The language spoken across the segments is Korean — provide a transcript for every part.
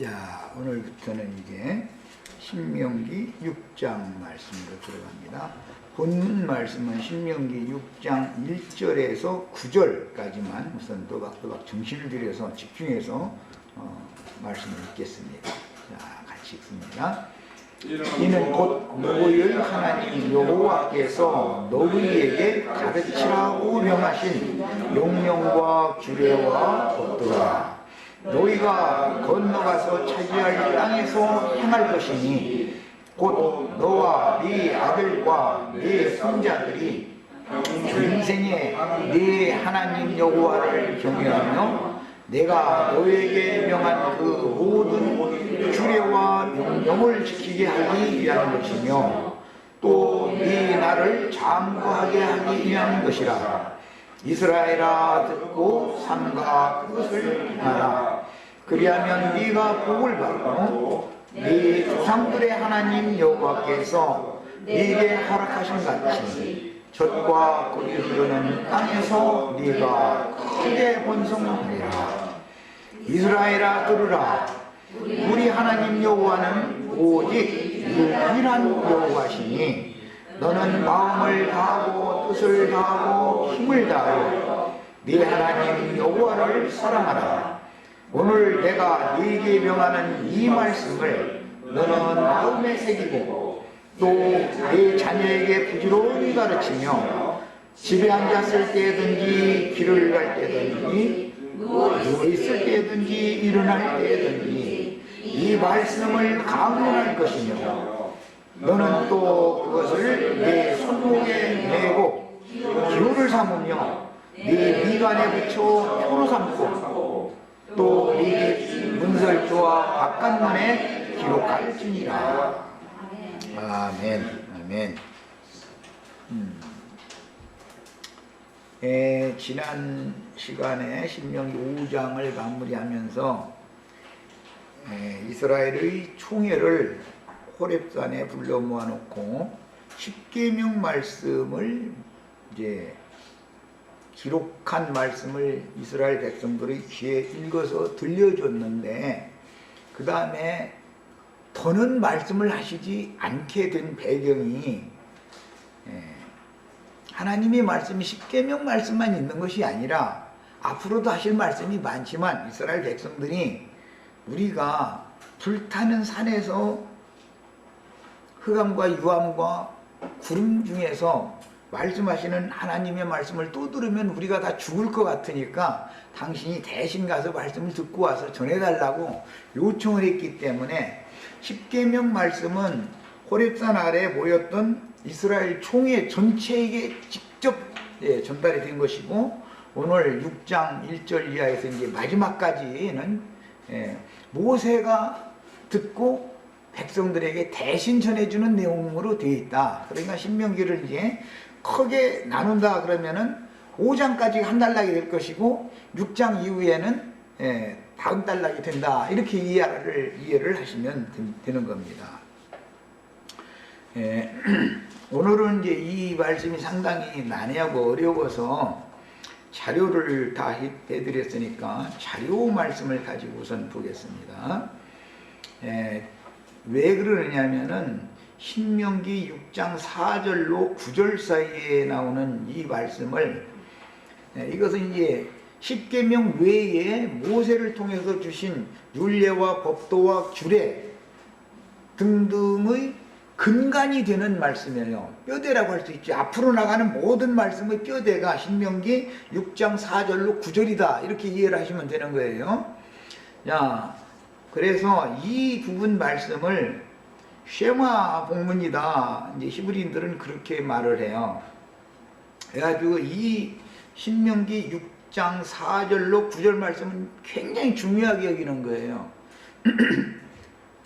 자, 오늘부터는 이제 신명기 6장 말씀으로 들어갑니다. 본문 말씀은 신명기 6장 1절에서 9절까지만 우선 또박또박 정신을 들여서 집중해서 말씀을 읽겠습니다. 자, 같이 읽습니다. 이는 곧 너희의 하나님 여호와께서 너희에게 가르치라고 명하신 용령과 규례와 법도라. 너희가 건너가서 차지할 땅에서 행할 것이니 곧 너와 네 아들과 네 손자들이 인생에 네 하나님 여호와를 경외하며 내가 너에게 명한 그 모든 규례와 명령을 지키게 하기 위한 것이며 또 네 나를 장구하게 하기 위한 것이라. 이스라엘아 듣고 삼가 그것을 행하라. 그리하면 네가 복을 받고 네 조상들의 하나님 여호와께서 네게 허락하신 같이 젖과 꿀이 흐르는 땅에서 네가 크게 번성하리라. 이스라엘아 들으라. 우리 하나님 여호와는 오직 유일한 여호와시니 너는 마음을 다하고 뜻을 다하고 힘을 다하여 네 하나님 여호와를 사랑하라. 오늘 내가 네게 명하는 이 말씀을 너는 마음에 새기고 또 네 자녀에게 부지런히 가르치며 집에 앉았을 때든지 길을 갈 때든지 누워 있을 때든지 일어날 때든지 이 말씀을 강론할 것이며 너는 또 그것을 네 손목에 메고 기호를 삼으며 네 미간에 붙여 표로 삼고 또 네 문설주와 바깥문에 기록할지니라. 아멘. 아멘. 지난 시간에 신명기 5장을 마무리하면서 이스라엘의 총회를 호렙산에 불러 모아놓고 십계명 말씀을 이제 기록한 말씀을 이스라엘 백성들의 귀에 읽어서 들려줬는데 그 다음에 더는 말씀을 하시지 않게 된 배경이 하나님의 말씀이 십계명 말씀만 있는 것이 아니라 앞으로도 하실 말씀이 많지만 이스라엘 백성들이 우리가 불타는 산에서 흑암과 유암과 구름 중에서 말씀하시는 하나님의 말씀을 또 들으면 우리가 다 죽을 것 같으니까 당신이 대신 가서 말씀을 듣고 와서 전해달라고 요청을 했기 때문에 십계명 말씀은 호렙산 아래에 모였던 이스라엘 총회 전체에게 직접 전달이 된 것이고 오늘 6장 1절 이하에서 이제 마지막까지는 모세가 듣고 백성들에게 대신 전해주는 내용으로 되어 있다. 그러니까 신명기를 이제 크게 나눈다 그러면은 5장까지 한 단락이 될 것이고 6장 이후에는 다음 단락이 된다. 이렇게 이해를 하시면 되는 겁니다. 오늘은 이제 이 말씀이 상당히 난해하고 어려워서 자료를 다 해드렸으니까 자료 말씀을 가지고 우선 보겠습니다. 왜 그러느냐면은 신명기 6장 4절로 9절 사이에 나오는 이 말씀을 이것은 이제 십계명 외에 모세를 통해서 주신 율례와 법도와 규례 등등의 근간이 되는 말씀이에요. 뼈대라고 할 수 있죠. 앞으로 나가는 모든 말씀의 뼈대가 신명기 6장 4절로 9절이다. 이렇게 이해를 하시면 되는 거예요. 자, 그래서 이 부분 말씀을 쉐마 복문이다. 이제 히브리인들은 그렇게 말을 해요. 그래가지고 이 신명기 6장 4절로 9절 말씀은 굉장히 중요하게 여기는 거예요.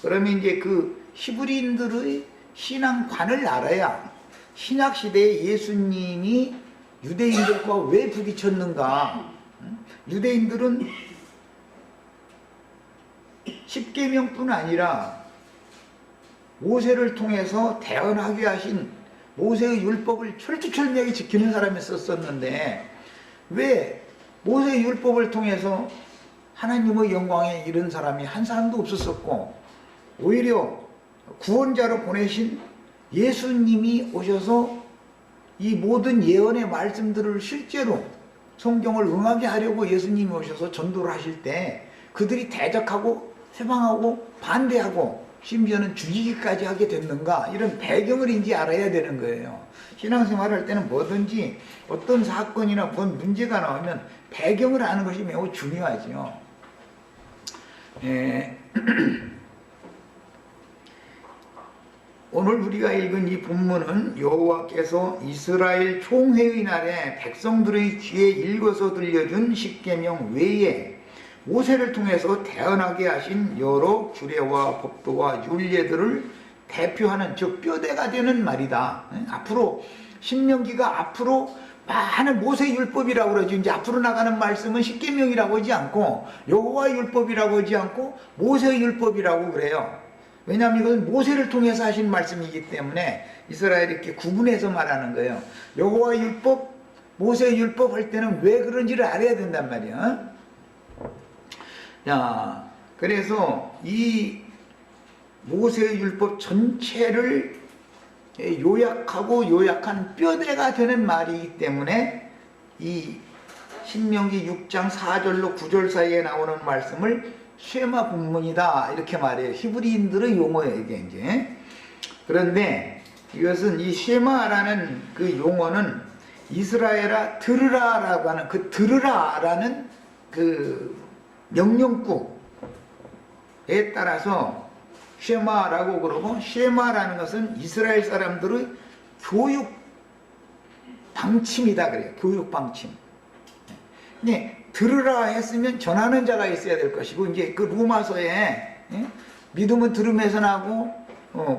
그러면 이제 그 히브리인들의 신앙관을 알아야 신약 시대에 예수님이 유대인들과 왜 부딪혔는가? 유대인들은 십계명뿐 아니라 모세를 통해서 대언하게 하신 모세의 율법을 철두철미하게 지키는 사람이 썼었는데 왜 모세의 율법을 통해서 하나님의 영광에 이른 사람이 한 사람도 없었었고, 오히려 구원자로 보내신 예수님이 오셔서 이 모든 예언의 말씀들을 실제로 성경을 응하게 하려고 예수님이 오셔서 전도를 하실 때 그들이 대적하고 회방하고 반대하고 심지어는 죽이기까지 하게 됐는가, 이런 배경을 이제 알아야 되는 거예요. 신앙생활을 할 때는 뭐든지 어떤 사건이나 뭔 문제가 나오면 배경을 아는 것이 매우 중요하죠. 오늘 우리가 읽은 이 본문은 여호와께서 이스라엘 총회의 날에 백성들의 귀에 읽어서 들려준 십계명 외에 모세를 통해서 태어나게 하신 여러 규례와 법도와 율례들을 대표하는, 즉 뼈대가 되는 말이다. 앞으로 신명기가 앞으로 많은 모세 율법이라고 그러죠. 이제 앞으로 나가는 말씀은 십계명이라고 하지 않고 여호와 율법이라고 하지 않고 모세 율법이라고 그래요. 왜냐하면 이것은 모세를 통해서 하신 말씀이기 때문에 이스라엘이 이렇게 구분해서 말하는 거예요. 여호와 율법, 모세 율법 할 때는 왜 그런지를 알아야 된단 말이야. 자, 그래서 이 모세 율법 전체를 요약하고 요약한 뼈대가 되는 말이기 때문에 이 신명기 6장 4절로 9절 사이에 나오는 말씀을 쉐마 본문이다 이렇게 말해요. 히브리인들의 용어예요, 이게 이제. 그런데 이것은 이 쉐마라는 그 용어는 이스라엘아 들으라라고 하는 그 들으라라는 그 명령구에 따라서 쉐마라고 그러고, 쉐마라는 것은 이스라엘 사람들의 교육 방침이다 그래요. 교육 방침. 네, 들으라 했으면 전하는 자가 있어야 될 것이고, 이제 그 로마서에 믿음은 들음에서 나고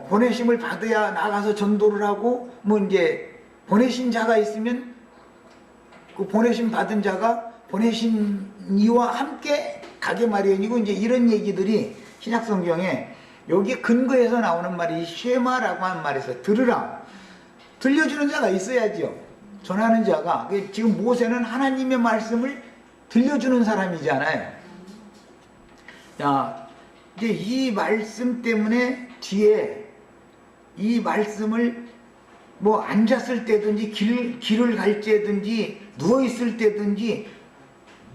보내심을 받아야 나가서 전도를 하고, 뭐 이제 보내신 자가 있으면 그 보내심 받은 자가 보내신 이와 함께 가게 마련이고, 이제 이런 얘기들이 신약 성경에 여기 근거에서 나오는 말이 쉐마라고 하는 말에서 들으라, 들려주는 자가 있어야죠. 전하는 자가. 지금 모세는 하나님의 말씀을 들려주는 사람이잖아요. 자, 이제 이 말씀 때문에 뒤에 이 말씀을 뭐 앉았을 때든지 길을 갈 때든지 누워있을 때든지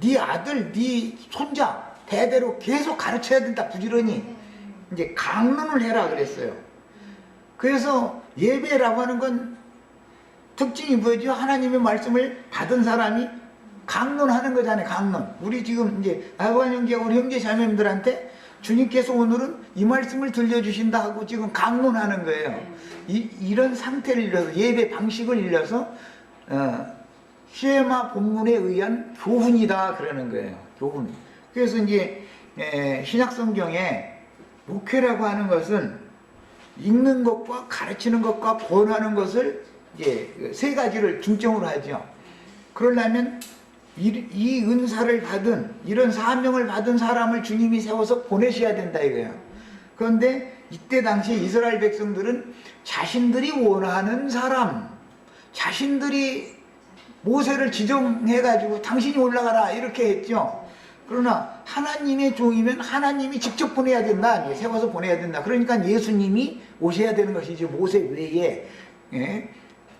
네 아들, 네 손자 대대로 계속 가르쳐야 된다, 부지런히. 이제 강론을 해라 그랬어요. 그래서 예배라고 하는 건 특징이 뭐죠? 하나님의 말씀을 받은 사람이 강론하는 거잖아요. 강론. 우리 지금 이제 아브라함 형제가 우리 형제 자매님들한테 주님께서 오늘은 이 말씀을 들려주신다 하고 지금 강론하는 거예요. 이런 상태를 일러서, 예배 방식을 일러서 쉐마 본문에 의한 교훈이다 그러는 거예요. 교훈. 그래서 이제 신약 성경에 목회라고 하는 것은 읽는 것과 가르치는 것과 권하는 것을 이제 세 가지를 중점으로 하죠. 그러려면 이 은사를 받은, 이런 사명을 받은 사람을 주님이 세워서 보내셔야 된다 이거예요. 그런데 이때 당시 이스라엘 백성들은 자신들이 원하는 사람, 자신들이 모세를 지정해가지고 당신이 올라가라 이렇게 했죠. 그러나 하나님의 종이면 하나님이 직접 보내야 된다, 세워서 보내야 된다. 그러니까 예수님이 오셔야 되는 것이지, 모세 외에. 예?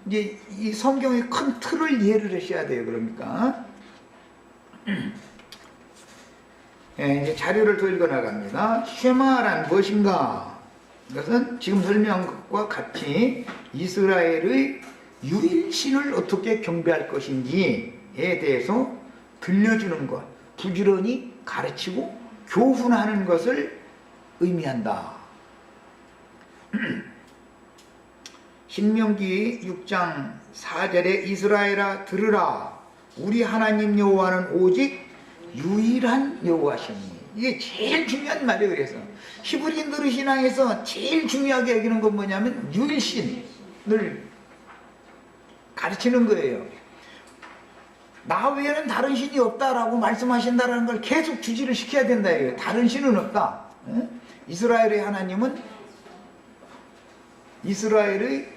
이제 이 성경의 큰 틀을 이해를 하셔야 돼요. 그러니까 이제 자료를 더 읽어나갑니다. 쉐마란 무엇인가? 이것은 지금 설명한 것과 같이 이스라엘의 유일신을 어떻게 경배할 것인지에 대해서 들려주는 것, 부지런히 가르치고 교훈하는 것을 의미한다. 신명기 6장 4절에 이스라엘아 들으라, 우리 하나님 여호와는 오직 유일한 여호와시니. 이게 제일 중요한 말이에요. 그래서 히브리인들의 신앙에서 제일 중요하게 여기는 건 뭐냐면 유일신을 가르치는 거예요. 나 외에는 다른 신이 없다라고 말씀하신다는 걸 계속 주지를 시켜야 된다 이거예요. 다른 신은 없다. 이스라엘의 하나님은 이스라엘의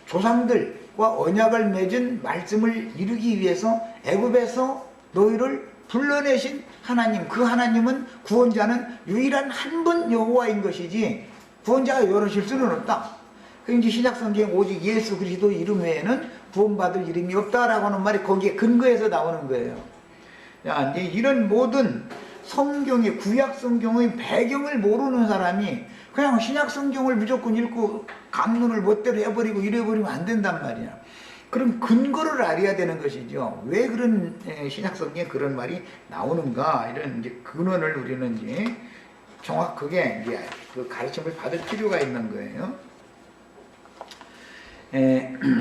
조상들과 언약을 맺은 말씀을 이루기 위해서 애굽에서 너희를 불러내신 하나님, 그 하나님은 구원자는 유일한 한 분 여호와인 것이지 구원자가 여럿일 수는 없다. 그러니까 신약 성경 오직 예수 그리스도 이름 외에는 구원받을 이름이 없다라고 하는 말이 거기에 근거해서 나오는 거예요. 자, 이제 이런 모든 성경의 구약 성경의 배경을 모르는 사람이 그냥 신약 성경을 무조건 읽고 강론을 멋대로 해버리고 이래버리면 안 된단 말이야. 그럼 근거를 알아야 되는 것이죠. 왜 그런 신약 성경에 그런 말이 나오는가, 이런 이제 근원을 우리는 이제 정확하게 이제 그 가르침을 받을 필요가 있는 거예요.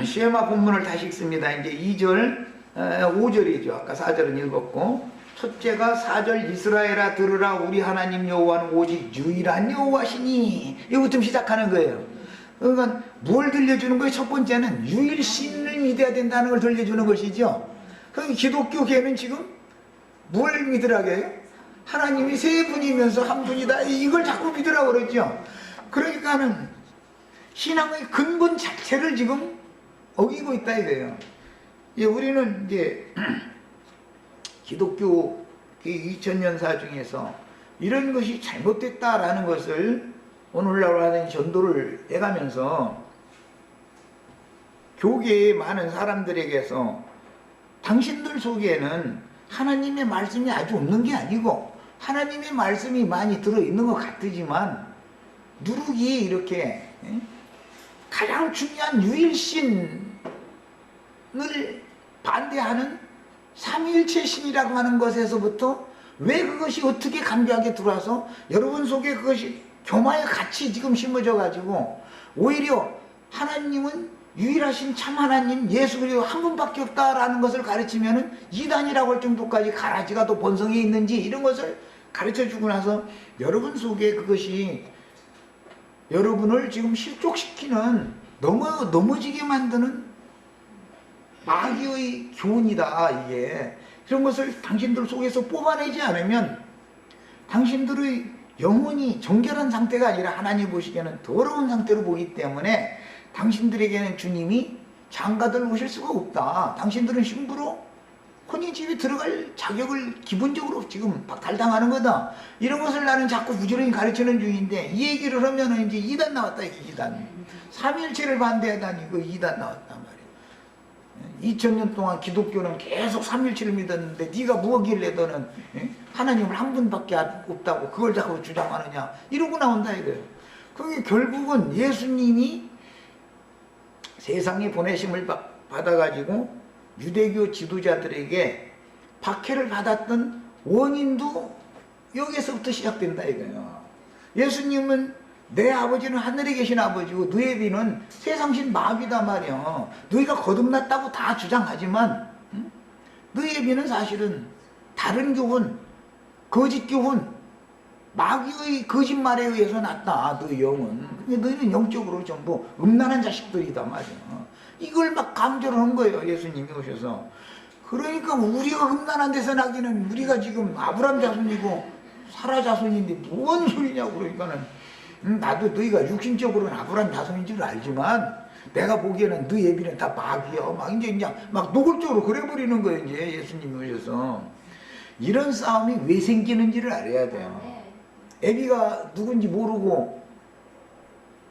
시에마 본문을 다시 읽습니다. 이제 2절, 5절이죠. 아까 4절은 읽었고, 첫째가 4절 이스라엘아 들으라 우리 하나님 여호와는 오직 유일한 여호와시니, 이거부터 시작하는 거예요. 그러니까 뭘 들려주는 거예요? 첫 번째는 유일신을 믿어야 된다는 걸 들려주는 것이죠. 그럼 기독교계는 지금 뭘 믿으라고 해요? 하나님이 세 분이면서 한 분이다, 이걸 자꾸 믿으라고 그러죠. 그러니까는 신앙의 근본 자체를 지금 어기고 있다 이거예요. 우리는 이제 기독교 2000년사 중에서 이런 것이 잘못됐다라는 것을 오늘날 하는 전도를 해가면서 교계의 많은 사람들에게서 당신들 속에는 하나님의 말씀이 아주 없는 게 아니고 하나님의 말씀이 많이 들어있는 것 같지만 누룩이 이렇게 가장 중요한 유일신을 반대하는 삼위일체 신이라고 하는 것에서부터 왜 그것이 어떻게 감교하게 들어와서 여러분 속에 그것이 교마의 같이 지금 심어져 가지고 오히려 하나님은 유일하신 참 하나님 예수 그리스도 한 분밖에 없다라는 것을 가르치면은 이단이라고 할 정도까지 가라지가 또 본성에 있는지 이런 것을 가르쳐 주고 나서 여러분 속에 그것이 여러분을 지금 실족시키는 넘어지게 만드는 마귀의 교훈이다. 이게 이런 것을 당신들 속에서 뽑아내지 않으면 당신들의 영혼이 정결한 상태가 아니라 하나님 보시기에는 더러운 상태로 보기 때문에 당신들에게는 주님이 장가들 오실 수가 없다. 당신들은 심부로 혼인집에 들어갈 자격을 기본적으로 지금 박탈당하는 거다. 이런 것을 나는 자꾸 부지런히 가르치는 중인데 이 얘기를 하면은 이제 이단 나왔다. 이단. 삼위일체를 반대하다니 그 이단 나왔단 말이야. 2000년 동안 기독교는 계속 삼위일체를 믿었는데 네가 무엇길래 너는 하나님을 한 분밖에 없다고 그걸 자꾸 주장하느냐 이러고 나온다 이거예요. 그게 결국은 예수님이 세상에 보내심을 받아가지고 유대교 지도자들에게 박해를 받았던 원인도 여기서부터 시작된다 이거예요. 예수님은 내 아버지는 하늘에 계신 아버지고 너의 비는 세상신 마귀다 말이야. 너희가 거듭났다고 다 주장하지만 너의 비는 사실은 다른 교훈, 거짓 교훈, 마귀의 거짓말에 의해서 났다. 너의 영은. 너희는 영적으로 전부 음란한 자식들이다 말이야. 이걸 막 강조를 한 거예요. 예수님이 오셔서. 그러니까 우리가 음란한 데서 나기는 우리가 지금 아브람 자손이고 사라 자손인데 뭔 소리냐고. 그러니까는 나도 너희가 육신적으로는 아브람 자손인 줄 알지만 내가 보기에는 너희 애비는 다 마귀야. 막 이제 막 노골적으로 그래버리는 거예요. 이제 예수님이 오셔서. 이런 싸움이 왜 생기는지를 알아야 돼요. 애비가 누군지 모르고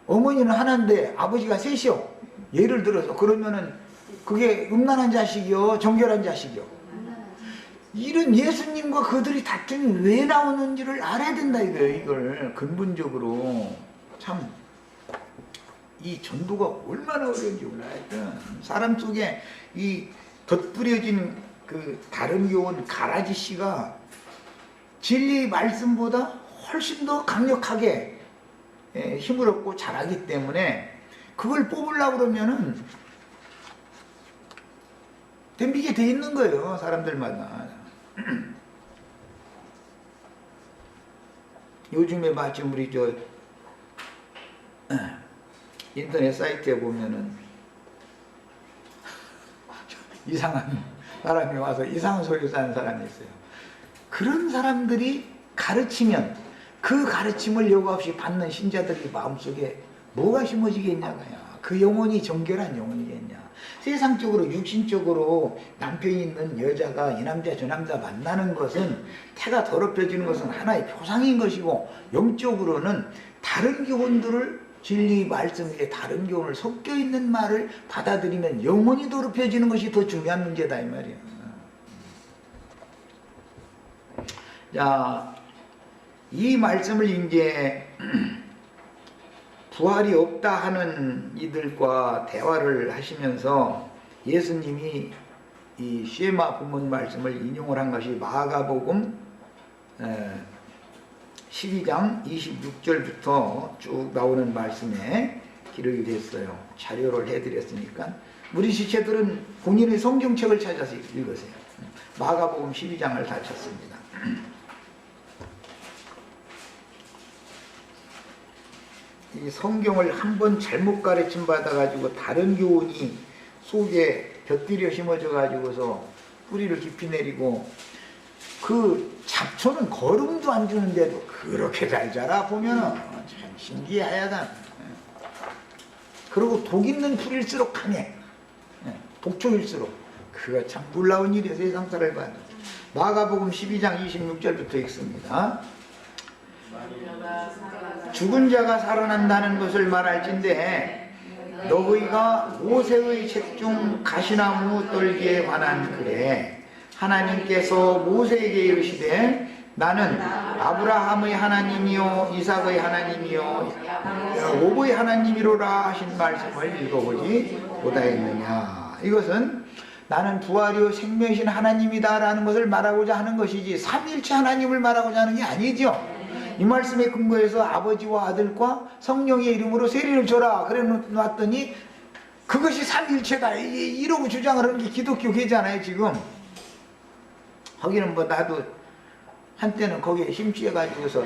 어머니는 하나인데 아버지가 셋이요. 예를 들어서 그러면은 그게 음란한 자식이요, 정결한 자식이요. 이런 예수님과 그들이 다툼이 왜 나오는지를 알아야 된다 이거예요. 이걸 근본적으로 참 이 전도가 얼마나 어려운지 몰라요. 사람 속에 이 덧뿌려진 그 다른 교훈 가라지 씨가 진리의 말씀보다 훨씬 더 강력하게 힘을 얻고 자라기 때문에 그걸 뽑으려고 그러면은 덤비게 돼 있는 거예요. 사람들마다. 요즘에 마침 우리 인터넷 사이트에 보면은 이상한 사람이 와서 이상한 소리를 하는 사람이 있어요. 그런 사람들이 가르치면 그 가르침을 여과 없이 받는 신자들이 마음속에 뭐가 심어지겠냐고요. 그 영혼이 정결한 영혼이겠냐. 세상적으로 육신적으로 남편이 있는 여자가 이 남자 저 남자 만나는 것은 태가 더럽혀지는 것은 하나의 표상인 것이고, 영적으로는 다른 교훈들을 진리 말씀에 다른 교훈을 섞여 있는 말을 받아들이면 영혼이 더럽혀지는 것이 더 중요한 문제다 이 말이야. 자, 이 말씀을 이제 부활이 없다 하는 이들과 대화를 하시면서 예수님이 이 쉐마 본문 말씀을 인용을 한 것이 마가복음 12장 26절부터 쭉 나오는 말씀에 기록이 됐어요. 자료를 해드렸으니까 우리 지체들은 본인의 성경책을 찾아서 읽으세요. 마가복음 12장을 다 쳤습니다. 이 성경을 한번 잘못 가르침 받아가지고 다른 교훈이 속에 곁들여 심어져가지고서 뿌리를 깊이 내리고, 그 잡초는 거름도 안 주는데도 그렇게 잘 자라 보면은 참 신기하다. 그리고 독 있는 풀일수록 강해. 독초일수록. 그거 참 놀라운 일이에요. 세상 살을 봐도. 마가복음 12장 26절부터 읽습니다. 죽은 자가 살아난다는 것을 말할진대 너희가 모세의 책 중 가시나무 떨기에 관한 글에 하나님께서 모세에게 이르시되 나는 아브라함의 하나님이요 이삭의 하나님이요 야곱의 하나님이로라 하신 말씀을 읽어보지 못하였느냐. 이것은 나는 부활이요 생명이신 하나님이다 라는 것을 말하고자 하는 것이지 삼위일체 하나님을 말하고자 하는 게 아니죠. 이 말씀에 근거해서 아버지와 아들과 성령의 이름으로 세례를 줘라 그래 놨더니 그것이 삼위일체다 이러고 주장을 하는 게 기독교계잖아요 지금. 하기는 뭐 나도 한때는 거기에 심취해가지고서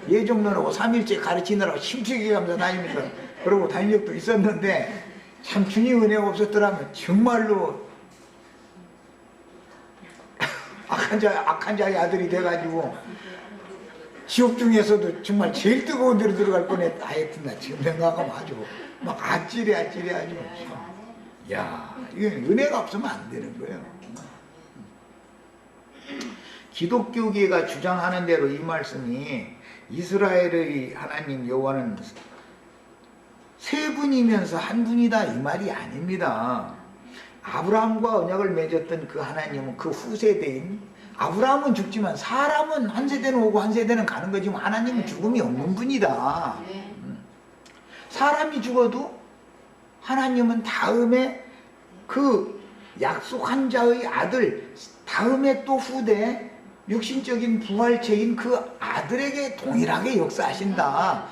예종론하고 삼위일체 가르치느라고 심취해 가면서 다니면서 그러고 다닌 적도 있었는데, 참 주님 은혜가 없었더라면 정말로 악한 자의 아들이 돼가지고 지옥 중에서도 정말 제일 뜨거운 데로 들어갈 뻔했다. 하여튼 나 지금 생각하면 아주 막 아찔해 아주. 야, 이건 은혜가 없으면 안 되는 거예요. 기독교계가 주장하는 대로 이 말씀이 이스라엘의 하나님 여호와는 세 분이면서 한 분이다 이 말이 아닙니다. 아브라함과 언약을 맺었던 그 하나님은 그 후세대인, 아브라함은 죽지만 사람은 한 세대는 오고 한 세대는 가는 거지만 하나님은 죽음이 없는 분이다. 사람이 죽어도 하나님은 다음에 그 약속한 자의 아들, 다음에 또 후대 육신적인 부활체인 그 아들에게 동일하게 역사하신다.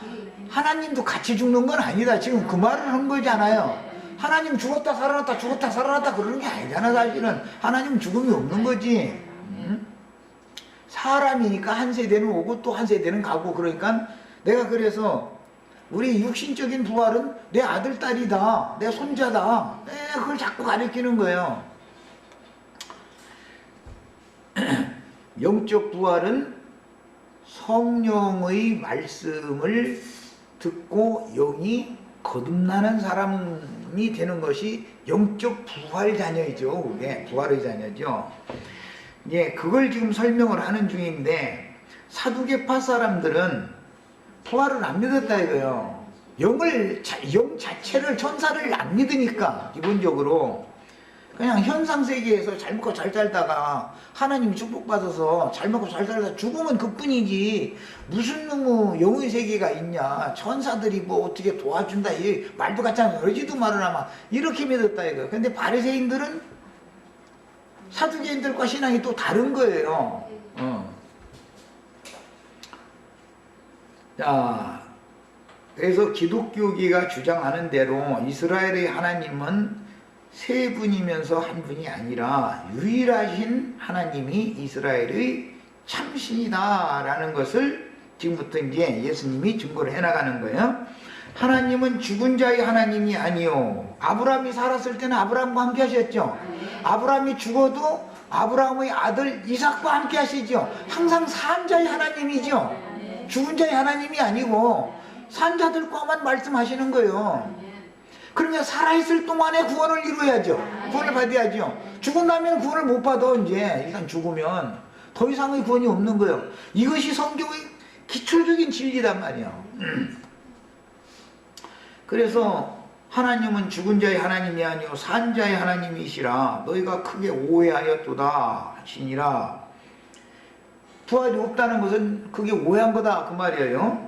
하나님도 같이 죽는 건 아니다. 지금 그 말을 한 거잖아요. 하나님 죽었다 살아났다 죽었다 살아났다 그러는 게 아니잖아. 사실은 하나님은 죽음이 없는 거지. 사람이니까 한 세대는 오고 또 한 세대는 가고, 그러니까 내가 그래서 우리 육신적인 부활은 내 아들 딸이다, 내 손자다, 그걸 자꾸 가르치는 거예요. 영적 부활은 성령의 말씀을 듣고 영이 거듭나는 사람이 되는 것이 영적 부활 자녀이죠. 그게 부활의 자녀죠. 예, 그걸 지금 설명을 하는 중인데, 사두개파 사람들은 부활을 안 믿었다 이거예요. 영 자체를, 천사를 안 믿으니까 기본적으로 그냥 현상세계에서 잘 먹고 잘 살다가 하나님 축복받아서 잘 먹고 잘 살다가 죽으면 그뿐이지 무슨 놈의 영의 세계가 있냐, 천사들이 뭐 어떻게 도와준다 이 말도 같지 않아. 그러지도 말을 아마 이렇게 믿었다 이거예요. 근데 바리새인들은 사두개인들과 신앙이 또 다른 거예요. 자, 그래서 기독교계가 주장하는 대로 이스라엘의 하나님은 세 분이면서 한 분이 아니라 유일하신 하나님이 이스라엘의 참신이다 라는 것을 지금부터 이제 예수님이 증거를 해나가는 거예요. 하나님은 죽은 자의 하나님이 아니요, 아브라함이 살았을 때는 아브라함과 함께 하셨죠. 아브라함이 죽어도 아브라함의 아들 이삭과 함께 하시죠. 항상 산 자의 하나님이죠. 죽은 자의 하나님이 아니고 산 자들과만 말씀하시는 거예요. 그러면 살아있을 동안에 구원을 이루어야죠. 구원을 받아야죠. 죽은 다음에 구원을 못 받아. 이제 일단 죽으면 더 이상의 구원이 없는 거예요. 이것이 성경의 기초적인 진리단 말이에요. 그래서 하나님은 죽은 자의 하나님이 아니요 산 자의 하나님이시라 너희가 크게 오해하였도다 하시니라. 부활이 없다는 것은 그게 오해한 거다 그 말이에요.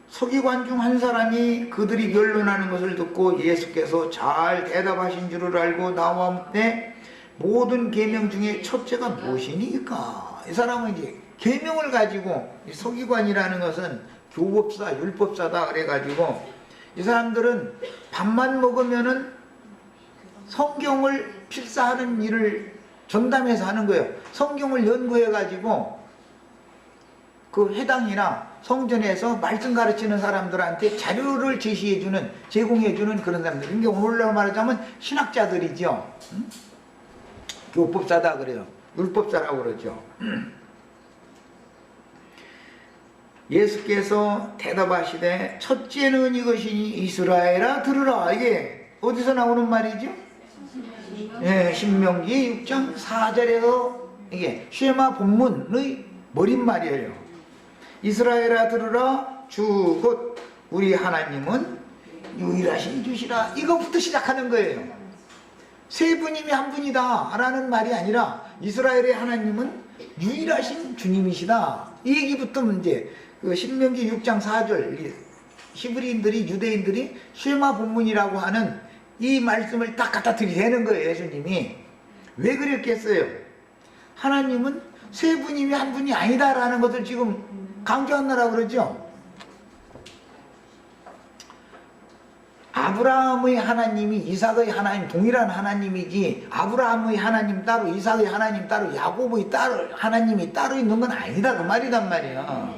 서기관 중 한 사람이 그들이 변론하는 것을 듣고 예수께서 잘 대답하신 줄을 알고 나와 함께 모든 계명 중에 첫째가 무엇이니까? 이 사람은 이제 계명을 가지고, 서기관이라는 것은 교법사, 율법사다 그래가지고 이 사람들은 밥만 먹으면은 성경을 필사하는 일을 전담해서 하는 거예요. 성경을 연구해가지고 그 회당이나 성전에서 말씀 가르치는 사람들한테 자료를 제시해주는, 제공해주는 그런 사람들. 그러니까 오늘날 말하자면 신학자들이죠. 응? 교법사다 그래요. 율법사라고 그러죠. 예수께서 대답하시되 첫째는 이것이니 이스라엘아 들으라. 이게 어디서 나오는 말이죠? 예, 신명기 6장 4절에서 이게 쉐마 본문의 머릿말이에요. 이스라엘아 들으라 주 곧 우리 하나님은 유일하신 주시라. 이거부터 시작하는 거예요. 세 분이면 한 분이다 라는 말이 아니라 이스라엘의 하나님은 유일하신 주님이시다. 이 얘기부터 이제 그 신명기 6장 4절 히브리인들이, 유대인들이 쉐마 본문이라고 하는 이 말씀을 딱 갖다 들이대는 거예요. 예수님이 왜 그랬겠어요? 하나님은 세 분이면 한 분이 아니다라는 것을 지금 강조하느라고 그러죠. 아브라함의 하나님이 이삭의 하나님 동일한 하나님이지, 아브라함의 하나님 따로, 이삭의 하나님 따로, 야곱의 따로 하나님이 따로 있는 건 아니다 그 말이란 말이야.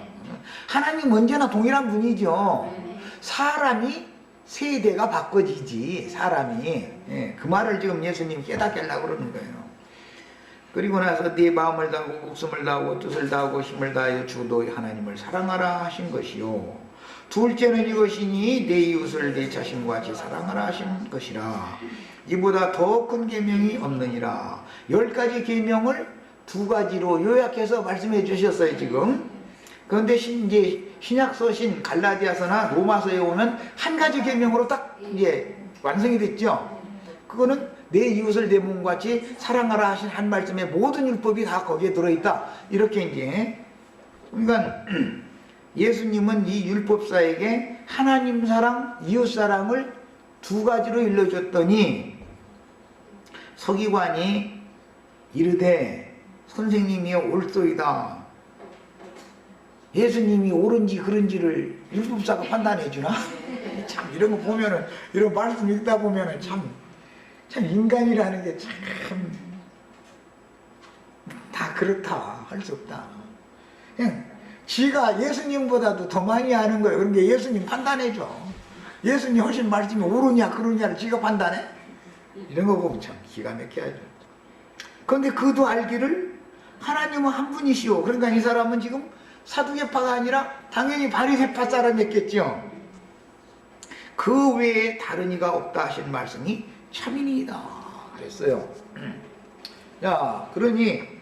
하나님 언제나 동일한 분이죠. 사람이 세대가 바꿔지지, 사람이. 예, 그 말을 지금 예수님 깨닫게 하려고 그러는 거예요. 그리고 나서 네 마음을 다하고 목숨을 다하고 뜻을 다하고 힘을 다하여 주 너희 하나님을 사랑하라 하신 것이요. 둘째는 이것이니 내 이웃을 내 자신과 같이 사랑하라 하신 것이라. 이보다 더 큰 계명이 없느니라. 10가지 계명을 2가지로 요약해서 말씀해 주셨어요 지금. 그런데 이제 신약서신 갈라디아서나 로마서에 오면 한 가지 계명으로 딱 이제 완성이 됐죠. 그거는 내 이웃을 내 몸과 같이 사랑하라 하신 한 말씀에 모든 율법이 다 거기에 들어있다. 이렇게 이제. 그러니까 예수님은 이 율법사에게 하나님 사랑, 이웃 사랑을 2가지로 일러줬더니 서기관이 이르되 선생님이여 옳소이다. 예수님이 옳은지 그른지를 율법사가 판단해 주나? 참 이런 거 보면은, 이런 말씀 읽다 보면은 참 인간이라는 게 참 다 그렇다 할 수 없다. 그냥 지가 예수님보다도 더 많이 아는 거예요. 그러니까 예수님 판단해 줘. 예수님 훨씬 말씀이 옳으냐 그르냐를 지가 판단해? 이런 거 보면 참 기가 막혀야죠. 그런데 그도 알기를 하나님은 한 분이시오. 그러니까 이 사람은 지금 사두개파가 아니라 당연히 바리새파 사람이었겠죠. 그 외에 다른 이가 없다 하신 말씀이 참이니이다 그랬어요. 자, 그러니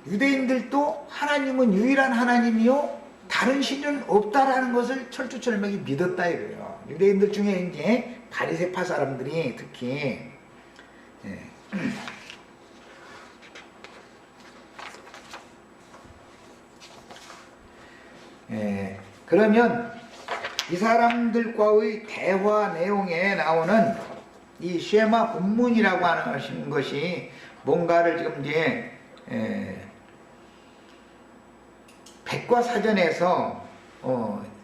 유대인들도 하나님은 유일한 하나님이요 다른 신은 없다라는 것을 철두철미하게 믿었다 이거예요. 유대인들 중에 이제 바리새파 사람들이 특히 그러면 이 사람들과의 대화 내용에 나오는 이 쉐마 본문이라고 하는 것이 뭔가를 지금 이제 백과사전에서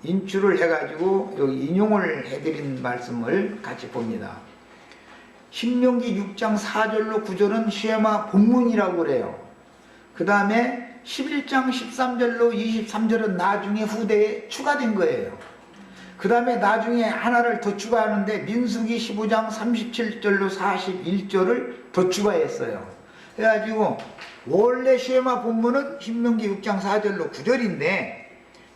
인출을 해가지고 여기 인용을 해드린 말씀을 같이 봅니다. 신명기 6장 4절로 9절은 쉐마 본문이라고 그래요. 그 다음에 11장 13절로 23절은 나중에 후대에 추가된 거예요. 그 다음에 나중에 하나를 더 추가하는데 민수기 15장 37절로 41절을 더 추가했어요. 그래가지고 원래 쉐마 본문은 신명기 6장 4절로 9절인데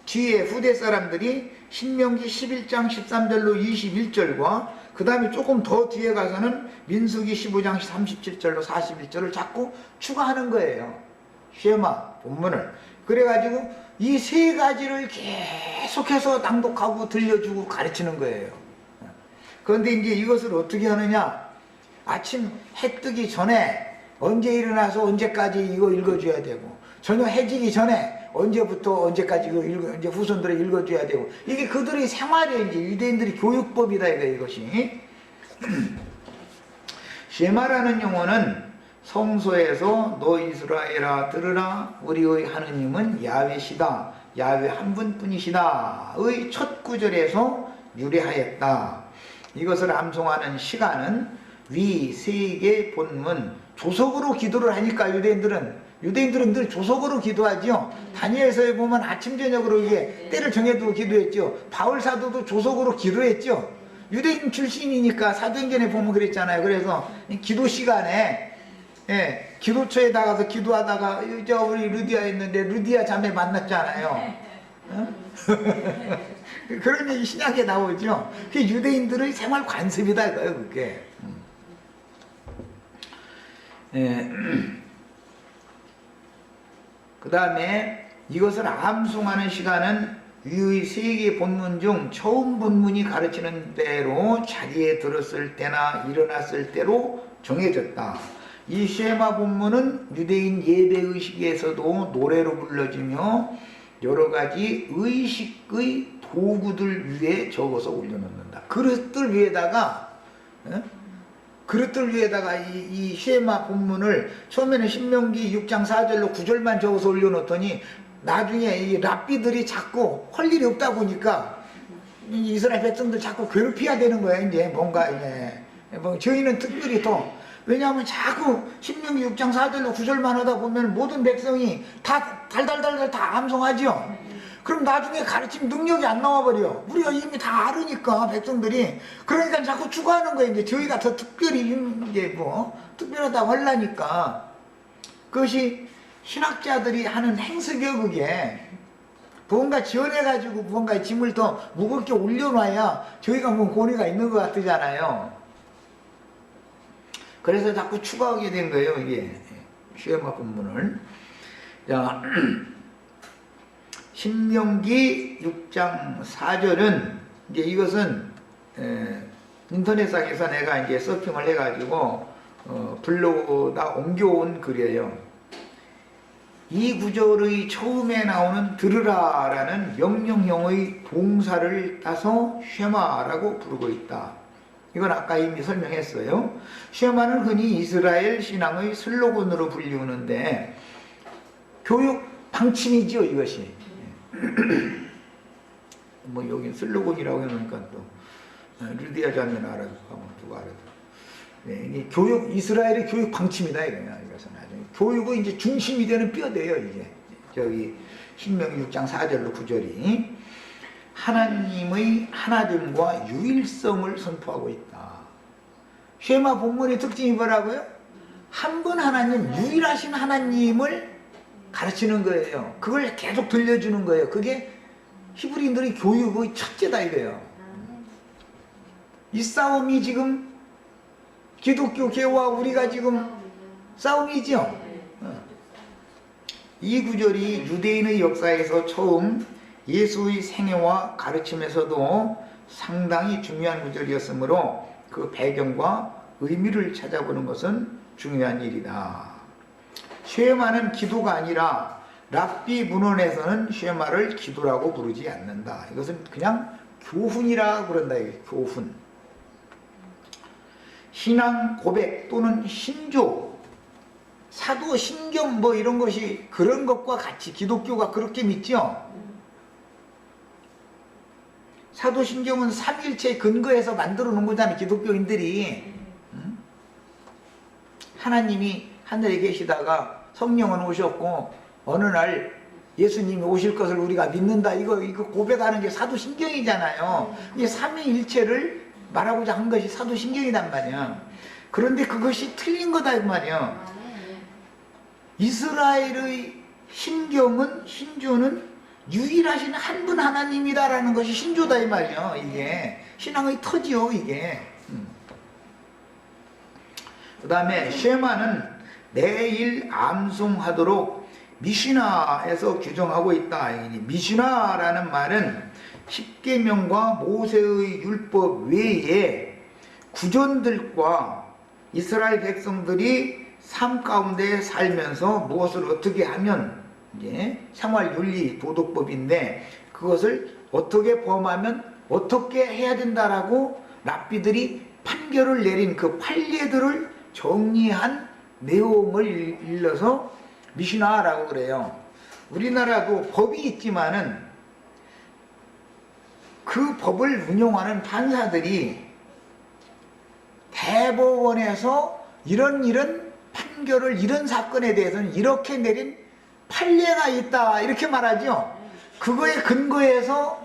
뒤에 후대 사람들이 신명기 11장 13절로 21절과 그 다음에 조금 더 뒤에 가서는 민수기 15장 37절로 41절을 자꾸 추가하는 거예요. 쉐마 본문을. 그래가지고 이 세 가지를 계속해서 낭독하고 들려주고 가르치는 거예요. 그런데 이제 이것을 어떻게 하느냐? 아침 해 뜨기 전에 언제 일어나서 언제까지 이거 읽어줘야 되고, 저녁 해지기 전에 언제부터 언제까지 이거 이제 후손들을 읽어줘야 되고, 이게 그들의 생활이에요. 이제 유대인들의 교육법이다 이것이. 쉐마라는 용어는 성소에서 너 이스라엘아 들으라 우리의 하느님은 야훼시다 야훼 한 분뿐이시다의 첫 구절에서 유래하였다. 이것을 암송하는 시간은 위 세계 본문 조석으로 기도를 하니까 유대인들은 늘 조석으로 기도하지요. 다니엘서에 보면 아침 저녁으로 이게 때를 정해두고 기도했죠. 바울 사도도 조석으로 기도했죠. 유대인 출신이니까 사도행전에 보면 그랬잖아요. 그래서 기도 시간에 기도처에 나가서 기도하다가 저 우리 루디아 있는데 루디아 자매 만났잖아요. 어? 그런 얘기 신약에 나오죠. 그게 유대인들의 생활 관습이다 이거예요. 그게. 그 다음에 이것을 암송하는 시간은 위의 세계 본문 중 처음 본문이 가르치는 대로 자리에 들었을 때나 일어났을 때로 정해졌다. 이 쉐마 본문은 유대인 예배의식에서도 노래로 불러지며 여러가지 의식의 도구들 위에 적어서 올려놓는다. 그릇들 위에다가 이 쉐마 본문을 처음에는 신명기 6장 4절로 9절만 적어서 올려놓더니 나중에 이 랍비들이 자꾸 할 일이 없다 보니까 이스라엘 백성들 자꾸 괴롭혀야 되는 거야. 이제 뭔가 이제 저희는 특별히 또 왜냐하면 자꾸 신명기 6장 4절로 9절만 하다 보면 모든 백성이 다 달달달달 다 암송하죠. 그럼 나중에 가르침 능력이 안 나와버려. 우리가 이미 다 알으니까 백성들이. 그러니까 자꾸 추가하는 거예요. 이제 저희가 더 특별히 이제 뭐 특별하다고 하려니까. 그것이 신학자들이 하는 행석이요. 그게 뭔가 지원해가지고 뭔가 짐을 더 무겁게 올려놔야 저희가 뭐 권위가 있는 것 같잖아요. 그래서 자꾸 추가하게 된 거예요. 이게 쉐마 본문을. 자, 신명기 6장 4절은 이제 이것은 인터넷상에서 내가 이제 서핑을 해가지고 블로그다 옮겨온 글이에요. 이 구절의 처음에 나오는 들으라라는 명령형의 동사를 따서 쉐마라고 부르고 있다. 이건 아까 이미 설명했어요. 쉐마는 흔히 이스라엘 신앙의 슬로건으로 불리우는데 교육 방침이죠, 이것이. 뭐 여기 슬로건이라고 해놓으니까 또 루디아 자매는 알아듣고 누가 알아듣고. 이게 교육, 이스라엘의 교육 방침이다 이거야. 이것은 나중에 교육의 이제 중심이 되는 뼈대요. 이게 저기 신명기 6장 4절로 9절이 하나님의 하나됨과 유일성을 선포하고 있다. 쉐마 본문의 특징이 뭐라고요? 한 분 하나님, 유일하신 하나님을 가르치는 거예요. 그걸 계속 들려주는 거예요. 그게 히브리인들의 교육의 첫째다 이거예요. 이 싸움이 지금 기독교 계와 우리가 지금 싸움이죠. 이 구절이 유대인의 역사에서 처음 예수의 생애와 가르침에서도 상당히 중요한 구절이었으므로 그 배경과 의미를 찾아보는 것은 중요한 일이다. 쉐마는 기도가 아니라 랍비 문헌에서는 쉐마를 기도라고 부르지 않는다. 이것은 그냥 교훈이라 그런다. 교훈. 신앙 고백 또는 신조, 사도 신경 뭐 이런 것이 그런 것과 같이 기독교가 그렇게 믿죠. 사도신경은 삼위일체에 근거해서 만들어 놓은 거잖아요. 기독교인들이. 하나님이 하늘에 계시다가 성령은 오셨고 어느 날 예수님이 오실 것을 우리가 믿는다. 이거 고백하는 게 사도신경이잖아요. 이게 삼위일체를 말하고자 한 것이 사도신경이란 말이야. 그런데 그것이 틀린 거다 이 말이야. 이스라엘의 신조는 유일하신 한 분 하나님이다라는 것이 신조다 이 말이에요. 이게 신앙의 터지요 이게. 그 다음에 쉐마는 매일 암송하도록 미시나에서 규정하고 있다. 미시나라는 말은 십계명과 모세의 율법 외에 구전들과 이스라엘 백성들이 삶 가운데 살면서 무엇을 어떻게 하면 이제 생활윤리 도덕법인데 그것을 어떻게 범하면 어떻게 해야 된다라고 랍비들이 판결을 내린 그 판례들을 정리한 내용을 일러서 미시나라고 그래요. 우리나라도 법이 있지만은 그 법을 운용하는 판사들이 대법원에서 이런 판결을 이런 사건에 대해서는 이렇게 내린 판례가 있다 이렇게 말하죠. 그거에 근거해서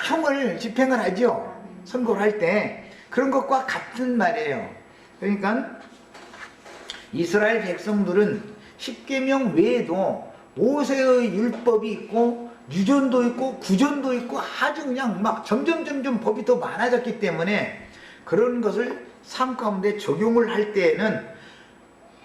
형을 집행을 하죠. 선고를 할 때 그런 것과 같은 말이에요. 그러니까 이스라엘 백성들은 십계명 외에도 모세의 율법이 있고 유전도 있고 구전도 있고 아주 그냥 막 점점 법이 더 많아졌기 때문에 그런 것을 삶 가운데 적용을 할 때에는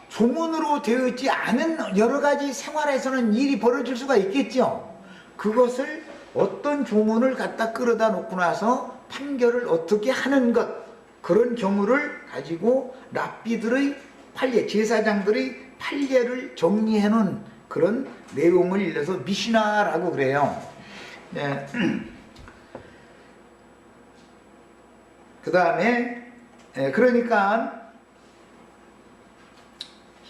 조문으로 되어 있지 않은 여러 가지 생활에서는 일이 벌어질 수가 있겠죠. 그것을 어떤 조문을 갖다 끌어다 놓고 나서 판결을 어떻게 하는 것, 그런 경우를 가지고 랍비들의 판례, 제사장들의 판례를 정리해 놓은 그런 내용을 일러서 미시나라고 그래요. 네. 그 다음에 그러니까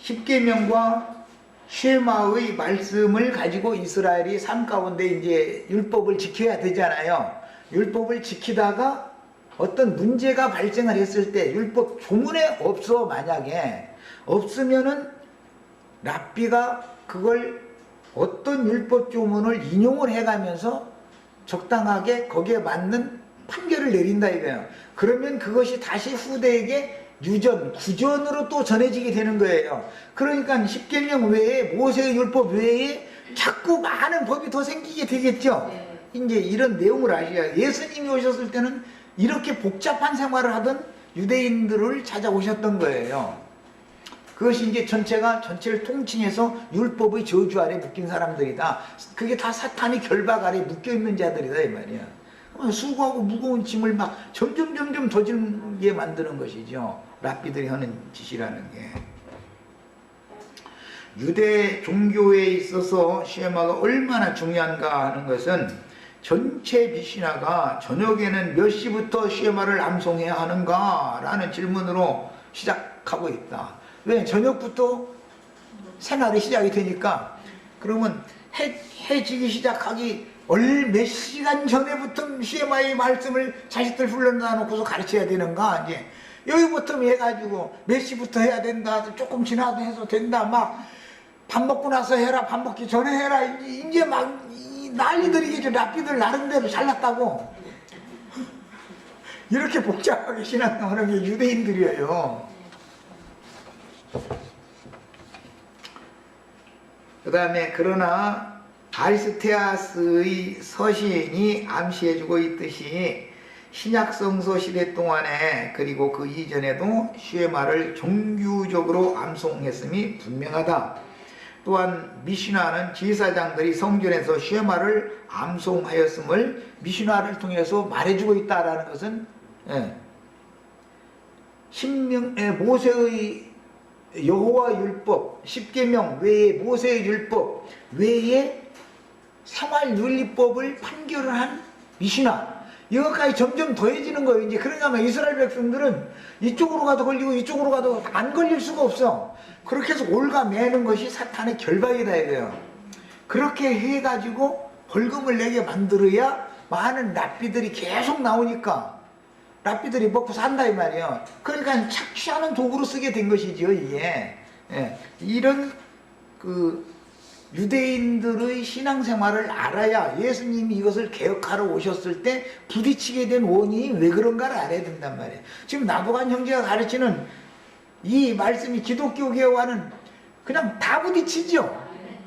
십계명과 쉐마의 말씀을 가지고 이스라엘이 삶 가운데 이제 율법을 지켜야 되잖아요. 율법을 지키다가 어떤 문제가 발생을 했을 때 율법 조문에 없어 만약에 없으면은 랍비가 그걸 어떤 율법 조문을 인용을 해가면서 적당하게 거기에 맞는 판결을 내린다 이거예요. 그러면 그것이 다시 후대에게 유전, 구전으로 또 전해지게 되는 거예요. 그러니까 십계명 외에 모세의 율법 외에 자꾸 많은 법이 더 생기게 되겠죠. 이제 이런 내용을 아셔야 예수님이 오셨을 때는 이렇게 복잡한 생활을 하던 유대인들을 찾아오셨던 거예요. 그것이 이제 전체를 통칭해서 율법의 저주 아래 묶인 사람들이다. 그게 다 사탄의 결박 아래 묶여있는 자들이다 이 말이야. 수고하고 무거운 짐을 막 점점 더 질게 만드는 것이죠. 랍비들이 하는 짓이라는 게. 유대 종교에 있어서 쉐마가 얼마나 중요한가 하는 것은 전체 미시나가 저녁에는 몇 시부터 쉐마를 암송해야 하는가 라는 질문으로 시작하고 있다. 왜? 저녁부터 생활이 시작이 되니까. 그러면 해 지기 시작하기 몇 시간 전에부터 쉐마의 말씀을 자식들 불러다 놓고서 가르쳐야 되는가. 이제 여기부터 해가지고 몇 시부터 해야 된다, 조금 지나도 해도 된다, 막 밥 먹고 나서 해라, 밥 먹기 전에 해라, 이제 막 난리들이겠죠. 랍비들 나름대로 잘났다고. 이렇게 복잡하게 신앙하는 게 유대인들이에요. 그 다음에 그러나 아리스테아스의 서신이 암시해주고 있듯이 신약성서 시대 동안에 그리고 그 이전에도 쉐마를 정규적으로 암송했음이 분명하다. 또한 미시나는 제사장들이 성전에서 쉐마를 암송하였음을 미시나를 통해서 말해주고 있다라는 것은 모세의 여호와 율법, 십계명 외에 모세의 율법 외에 생활윤리법을 판결을 한 미시나, 이것까지 점점 더해지는 거예요. 이제 그러니까 이스라엘 백성들은 이쪽으로 가도 걸리고 이쪽으로 가도 안 걸릴 수가 없어. 그렇게 해서 올가매는 것이 사탄의 결박이다 이거예요. 그렇게 해가지고 벌금을 내게 만들어야 많은 랍비들이 계속 나오니까 랍비들이 먹고 산다 이 말이에요. 그러니까 착취하는 도구로 쓰게 된 것이죠 이게. 이런 그 유대인들의 신앙생활을 알아야 예수님이 이것을 개혁하러 오셨을 때 부딪히게 된 원인이 왜 그런가를 알아야 된단 말이에요. 지금 나도간 형제가 가르치는 이 말씀이 기독교 개혁과는 그냥 다 부딪히죠.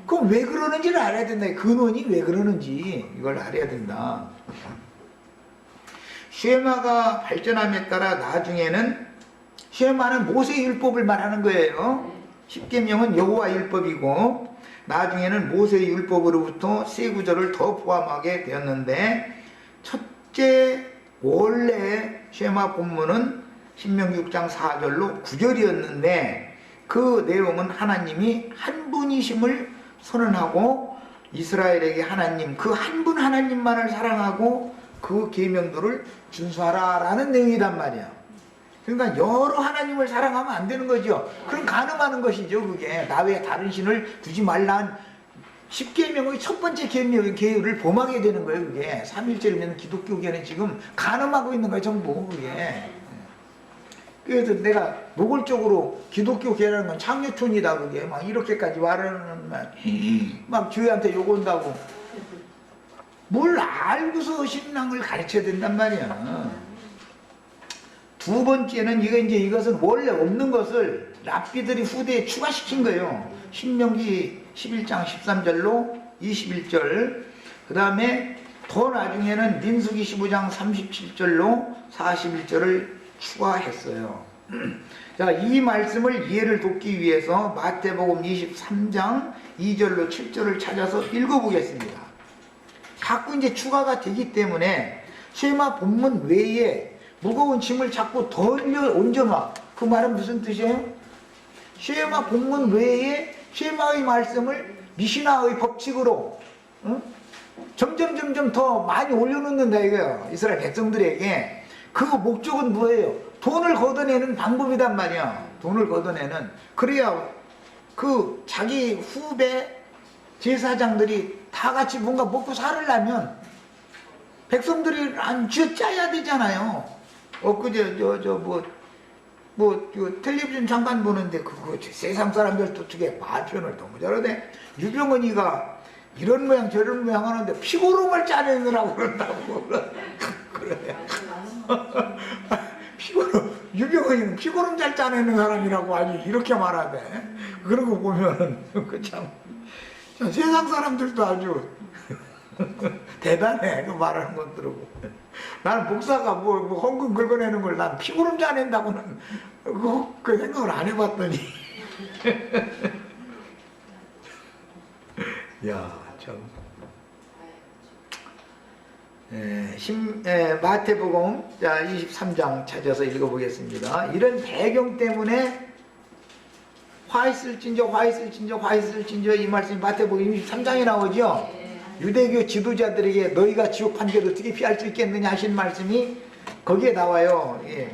그럼 왜 그러는지를 알아야 된다. 근원이 왜 그러는지 이걸 알아야 된다. 쉐마가 발전함에 따라 나중에는 쉐마는 모세 율법을 말하는 거예요. 십계명은 여호와 율법이고 나중에는 모세 율법으로부터 세 구절을 더 포함하게 되었는데 첫째 원래 쉐마 본문은 신명기 6장 4절로 9절이었는데 그 내용은 하나님이 한 분이심을 선언하고 이스라엘에게 하나님 그 한 분 하나님만을 사랑하고 그 계명들을 준수하라 라는 내용이란 말이야. 그러니까 여러 하나님을 사랑하면 안 되는 거죠. 그럼 간음하는 것이죠. 그게 나 외에 다른 신을 두지 말란 10계명의 첫 번째 계율을 범하게 되는 거예요. 그게 3.1절을 믿는 기독교계는 지금 간음하고 있는 거예요. 전부 그게. 그래서 내가 노골적으로 기독교계라는 건 창녀촌이다 그게 막 이렇게까지 말하는 막 주위한테 욕 온다고. 뭘 알고서 신앙을 가르쳐야 된단 말이야. 두 번째는 이것은 원래 없는 것을 랍비들이 후대에 추가시킨 거예요. 신명기 11장 13절로 21절. 그 다음에 더 나중에는 민수기 15장 37절로 41절을 추가했어요. 자, 이 말씀을 이해를 돕기 위해서 마태복음 23장 2절로 7절을 찾아서 읽어보겠습니다. 자꾸 이제 추가가 되기 때문에 쉐마 본문 외에 무거운 짐을 자꾸 덜려 얹어놔. 그 말은 무슨 뜻이에요? 쉐마 본문 외에 쉐마의 말씀을 미시나의 법칙으로 점점 더 많이 올려놓는다 이거예요. 이스라엘 백성들에게. 그 목적은 뭐예요? 돈을 걷어내는 방법이란 말이야. 돈을 걷어내는. 그래야 그 자기 후배 제사장들이 다 같이 뭔가 먹고 살으려면 백성들이 안 쥐어짜야 되잖아요. 엊그제 텔레비전 잠깐 보는데 그거 세상 사람들 어떻게 발표를 너무 잘하네. 유병헌이가 이런 모양 저런 모양 하는데 피고름을 짜내느라고 그런다고 그래. 유병헌이는 피고름 잘 짜내는 사람이라고 아니 이렇게 말하대. 그런 거 보면은 그 참 세상 사람들도 아주 대단해. 그 말하는 것 들고. 나는 목사가 뭐 헌금 긁어내는 걸 난 피고름 짜낸다고는 그 생각을 안 해봤더니. 야, 참. 마태복음 23장 찾아서 읽어보겠습니다. 이런 배경 때문에 화 있을진저 이 말씀이 마태복음 23장에 나오죠. 유대교 지도자들에게 너희가 지옥 판결을 어떻게 피할 수 있겠느냐 하신 말씀이 거기에 나와요. 예.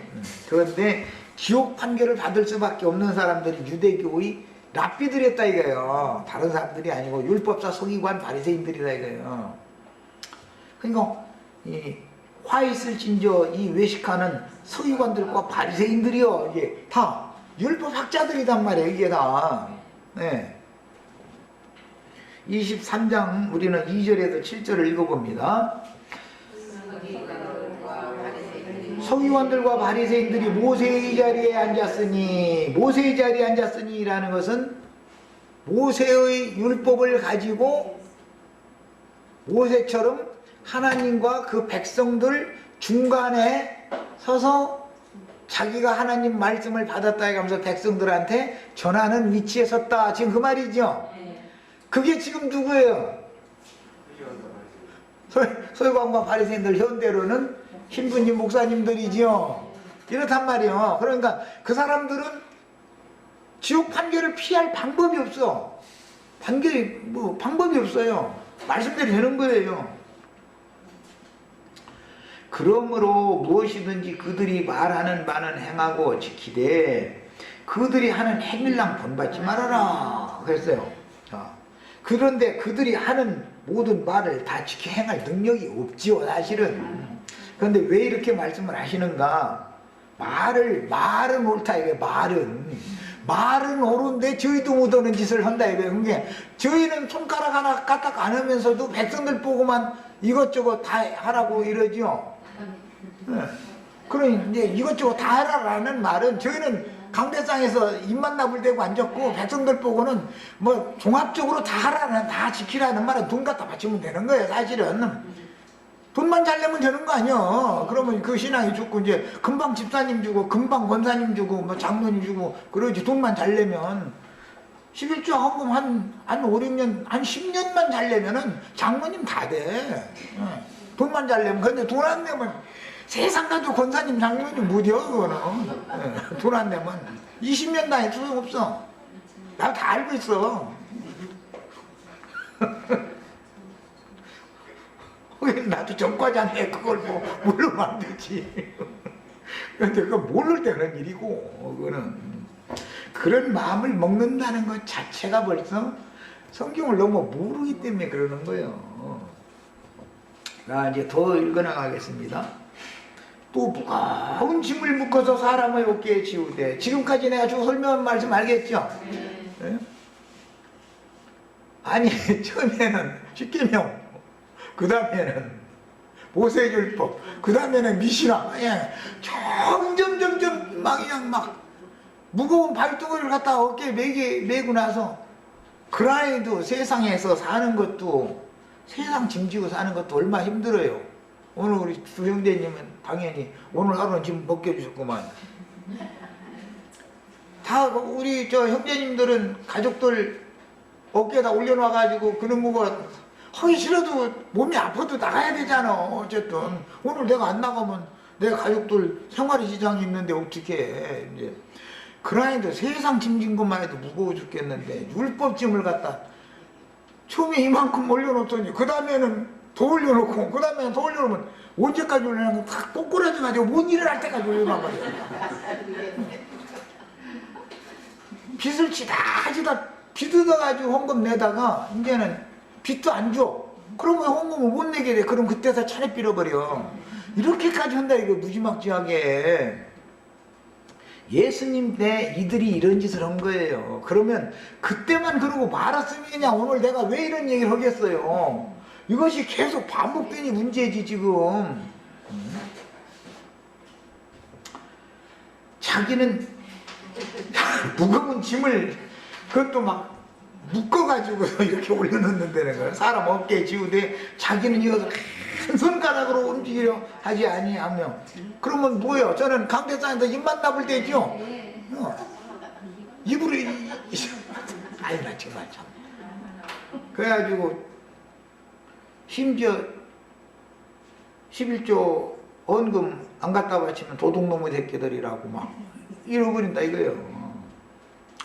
그런데 지옥 판결을 받을 수밖에 없는 사람들이 유대교의 랍비들이었다 이거예요. 다른 사람들이 아니고 율법사 서기관 바리새인들이다 이거예요. 그러니까 화 있을진저 이 외식하는 서기관들과 바리새인들이요. 이게 다 율법 학자들이단 말이에요. 이게 다. 네. 23장 우리는 2절에서 7절을 읽어봅니다. 서기관들과 바리새인들이 모세의 자리에 앉았으니 모세의 자리에 앉았으니라는 것은 모세의 율법을 가지고 모세처럼 하나님과 그 백성들 중간에 서서 자기가 하나님 말씀을 받았다 해가면서 백성들한테 전하는 위치에 섰다. 지금 그 말이죠. 그게 지금 누구예요? 서기관과 바리새인들 현대로는 신부님 목사님들이지요. 이렇단 말이에요. 그러니까 그 사람들은 지옥 판결을 피할 방법이 없어. 방법이 없어요. 말씀대로 되는 거예요. 그러므로 무엇이든지 그들이 말하는 바는 행하고 지키되 그들이 하는 행일랑 본받지 말아라 그랬어요. 그런데 그들이 하는 모든 말을 다 지켜 행할 능력이 없지요 사실은. 그런데 왜 이렇게 말씀을 하시는가? 말은 옳다 이게 말은 옳은데 저희도 못하는 짓을 한다 이거예요. 그게 저희는 손가락 하나 까딱 안 하면서도 백성들 보고만 이것저것 다 하라고 이러죠. 그럼 이제 이것저것 다 하라라는 말은 저희는 강대상에서 입만 나불대고 앉았고 백성들 보고는 뭐 종합적으로 다 하라는, 다 지키라는 말은 돈 갖다 바치면 되는 거예요. 사실은 돈만 잘 내면 되는 거 아니야. 그러면 그 신앙이 죽고 이제 금방 집사님 주고 금방 권사님 주고 뭐 장로님 주고 그러지. 돈만 잘 내면 11조 헌금 한 5, 6년 한 10년만 잘 내면은 장로님 다 돼. 돈만 잘 내면. 근데 돈 안 내면 세상 가지고 권사님 장로님 못이요. 그거는 돈 안 내면 20년 다 해도 소용없어. 나 다 알고 있어. 나도 전과자네. 그걸 뭐 모르면 안 되지. 그런데 그거 모를 때 그런 일이고, 그거는 그런 마음을 먹는다는 것 자체가 벌써 성경을 너무 모르기 때문에 그러는 거예요. 나 이제 더 읽어나가겠습니다. 또 무거운 짐을 묶어서 사람의 어깨에 지우되. 지금까지 내가 쭉 설명한 말씀 알겠죠? 네? 아니 처음에는 십계명, 그 다음에는 모세율법, 그 다음에는 미시라. 점점 막 그냥 막 무거운 발등을 갖다가 어깨에 메고 나서 그라이도 세상에서 사는 것도, 세상 짐지고 사는 것도 얼마나 힘들어요. 오늘 우리 두 형제님은 당연히 오늘 하루는 짐 벗겨주셨구만. 다 우리 저 형제님들은 가족들 어깨에다 올려놔가지고 그런 무거 하기 싫어도 몸이 아파도 나가야 되잖아. 어쨌든 오늘 내가 안 나가면 내 가족들 생활의 지장이 있는데 어떻게 해. 이제 그라이도 세상 짐진 것만 해도 무거워 죽겠는데 율법 짐을 갖다 처음에 이만큼 올려놓더니 그 다음에는 더 올려놓고 그 다음에는 더 올려놓으면 언제까지 올려놓으면 다 꼬꾸라져가지고 뭔 일을 할 때까지 올려놔 버려. 빚을 지다 빚어가지고 헌금 내다가 이제는 빚도 안 줘. 그러면 헌금을 못 내게 돼. 그럼 그때서 차례 빌어버려. 이렇게까지 한다 이거 무지막지하게. 예수님 때 이들이 이런 짓을 한 거예요. 그러면 그때만 그러고 말았으면 그냥 오늘 내가 왜 이런 얘기를 하겠어요. 이것이 계속 반복되니 문제지 지금. 자기는 무거운 짐을 그것도 막 묶어가지고 이렇게 올려놓는다는 거예요. 사람 어깨에 지우되 자기는 이것을 한 손가락으로 움직이려 하지 아니하며. 그러면 뭐예요? 저는 강대상에서 입만 나불 때죠. 입으로 아이 나 정말 참. 그래가지고 심지어 11조 헌금 안 갖다 바치면 도둑놈의 새끼들이라고 막 이러버린다 이거예요.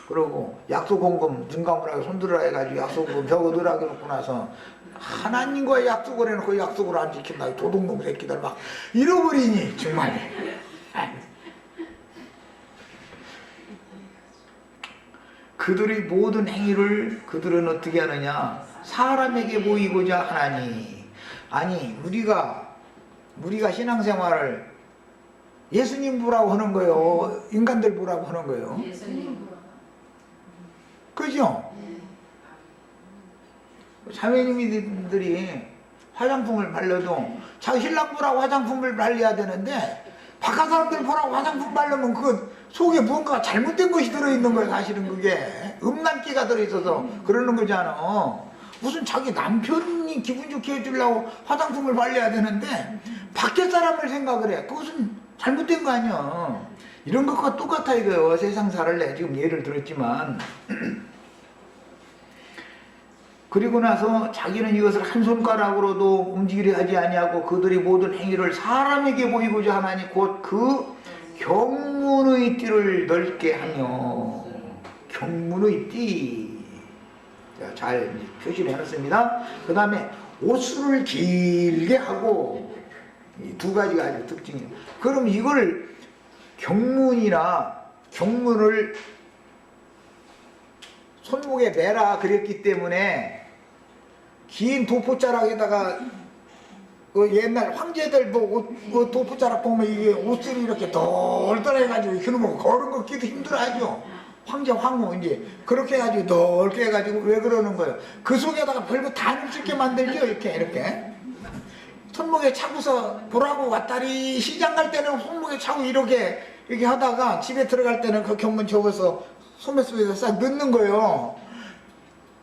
그러고 약속 헌금 눈 감으라고 손들으라 해가지고 약속 헌금 저거 넣으라고 해놓고 나서 하나님과의 약속을 해놓고 약속을 안 지킨다 도둑놈 새끼들 막 잃어버리니 정말. 그들의 모든 행위를 그들은 어떻게 하느냐, 사람에게 보이고자 하나니. 아니 우리가 신앙생활을 예수님 보라고 하는 거예요, 인간들 보라고 하는 거예요? 그죠? 자매님들이 화장품을 발라도 자기 신랑 보라고 화장품을 발라야 되는데 바깥 사람들 보라고 화장품 바르면 그건 속에 무언가가 잘못된 것이 들어있는 거예요. 사실은 그게 음란기가 들어있어서 그러는 거잖아. 무슨 자기 남편이 기분 좋게 해주려고 화장품을 발라야 되는데 밖에 사람을 생각을 해. 그것은 잘못된 거 아니야. 이런 것과 똑같아 이거요. 세상 살을래. 지금 예를 들었지만 그리고 나서 자기는 이것을 한 손가락으로도 움직이려 하지 아니하고 그들이 모든 행위를 사람에게 보이고자 하나니 곧 그 경문의 띠를 넓게 하며. 경문의 띠. 잘 표시를 해놨습니다. 그 다음에 옷을 길게 하고. 이 두 가지가 아주 특징이에요. 그럼 이걸 경문을 손목에 매라 그랬기 때문에 긴 도포자락에다가 그 옛날 황제들 뭐 옷 도포자락 보면 이게 옷을 이렇게 덜덜해가지고 그놈을 걸은 거 끼도 힘들어하죠. 황제 황후 이제 그렇게 해가지고 넓게 해가지고 왜 그러는 거예요? 그 속에다가 별거 다 넣을 수 있게 만들죠. 이렇게 손목에 차고서 보라고 왔다리 시장 갈 때는 손목에 차고 이렇게 이렇게 하다가 집에 들어갈 때는 그 경문 접어서 소매 속에다 싹 넣는 거예요.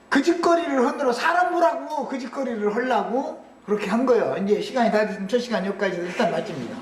그 짓거리를 하느라 사람 보라고 그 짓거리를 하려고 그렇게 한 거예요. 이제 시간이 다 됐으면 첫 시간 여기까지 일단 마칩니다.